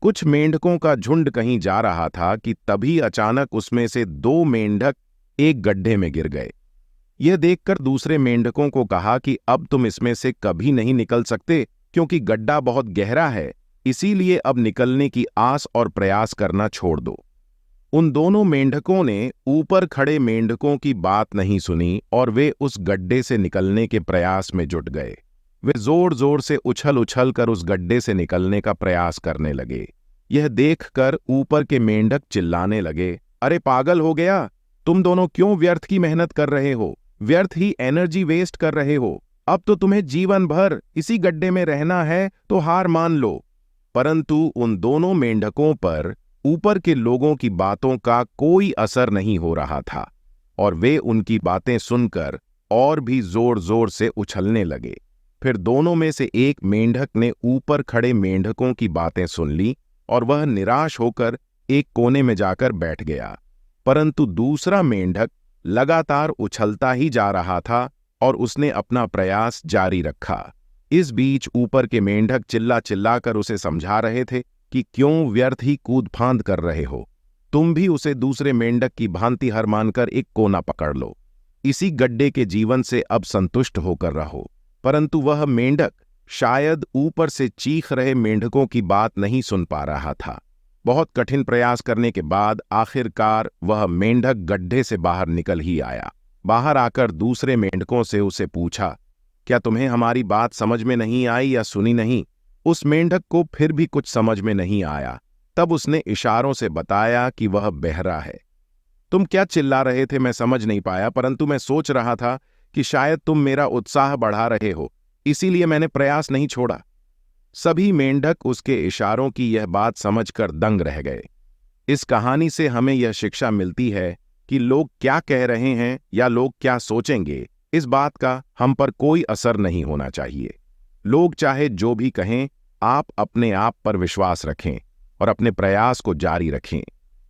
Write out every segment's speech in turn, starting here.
कुछ मेंढकों का झुंड कहीं जा रहा था कि तभी अचानक उसमें से दो मेंढक एक गड्ढे में गिर गए। यह देखकर दूसरे मेंढकों को कहा कि अब तुम इसमें से कभी नहीं निकल सकते, क्योंकि गड्ढा बहुत गहरा है, इसीलिए अब निकलने की आस और प्रयास करना छोड़ दो। उन दोनों मेंढकों ने ऊपर खड़े मेंढकों की बात नहीं सुनी और वे उस गड्ढे से निकलने के प्रयास में जुट गए। वे जोर जोर से उछल उछल कर उस गड्ढे से निकलने का प्रयास करने लगे। यह देखकर ऊपर के मेंढक चिल्लाने लगे, अरे पागल हो गया, तुम दोनों क्यों व्यर्थ की मेहनत कर रहे हो, व्यर्थ ही एनर्जी वेस्ट कर रहे हो। अब तो तुम्हें जीवन भर इसी गड्ढे में रहना है, तो हार मान लो। परंतु उन दोनों मेंढकों पर ऊपर के लोगों की बातों का कोई असर नहीं हो रहा था और वे उनकी बातें सुनकर और भी जोर जोर से उछलने लगे। फिर दोनों में से एक मेंढक ने ऊपर खड़े मेंढकों की बातें सुन ली और वह निराश होकर एक कोने में जाकर बैठ गया। परंतु दूसरा मेंढक लगातार उछलता ही जा रहा था और उसने अपना प्रयास जारी रखा। इस बीच ऊपर के मेंढक चिल्ला चिल्लाकर उसे समझा रहे थे कि क्यों व्यर्थ ही कूद फांद कर रहे हो। तुम भी उसे दूसरे मेंढक की भांति हार मानकर एक कोना पकड़ लो। इसी गड्ढे के जीवन से अब संतुष्ट होकर रहो। परंतु वह मेंढक शायद ऊपर से चीख रहे मेंढकों की बात नहीं सुन पा रहा था। बहुत कठिन प्रयास करने के बाद आखिरकार वह मेंढक गड्ढे से बाहर निकल ही आया। बाहर आकर दूसरे मेंढकों से उसे पूछा, क्या तुम्हें हमारी बात समझ में नहीं आई या सुनी नहीं? उस मेंढक को फिर भी कुछ समझ में नहीं आया। तब उसने इशारों से बताया कि वह बहरा है। तुम क्या चिल्ला रहे थे मैं समझ नहीं पाया, परंतु मैं सोच रहा था कि शायद तुम मेरा उत्साह बढ़ा रहे हो, इसीलिए मैंने प्रयास नहीं छोड़ा। सभी मेंढक उसके इशारों की यह बात समझकर दंग रह गए। इस कहानी से हमें यह शिक्षा मिलती है कि लोग क्या कह रहे हैं या लोग क्या सोचेंगे, इस बात का हम पर कोई असर नहीं होना चाहिए। लोग चाहे जो भी कहें, आप अपने आप पर विश्वास रखें और अपने प्रयास को जारी रखें।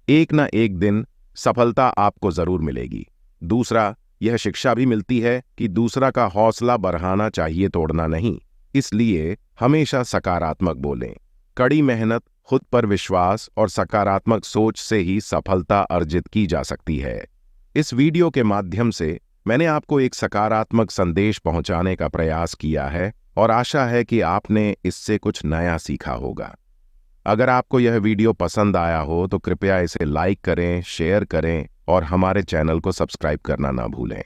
एक न एक दिन सफलता आपको जरूर मिलेगी। दूसरा, यह शिक्षा भी मिलती है कि दूसरा का हौसला बढ़ाना चाहिए, तोड़ना नहीं। इसलिए हमेशा सकारात्मक बोलें। कड़ी मेहनत, खुद पर विश्वास और सकारात्मक सोच से ही सफलता अर्जित की जा सकती है। इस वीडियो के माध्यम से मैंने आपको एक सकारात्मक संदेश पहुंचाने का प्रयास किया है और आशा है कि आपने इससे कुछ नया सीखा होगा। अगर आपको यह वीडियो पसंद आया हो तो कृपया इसे लाइक करें, शेयर करें और हमारे चैनल को सब्सक्राइब करना ना भूलें।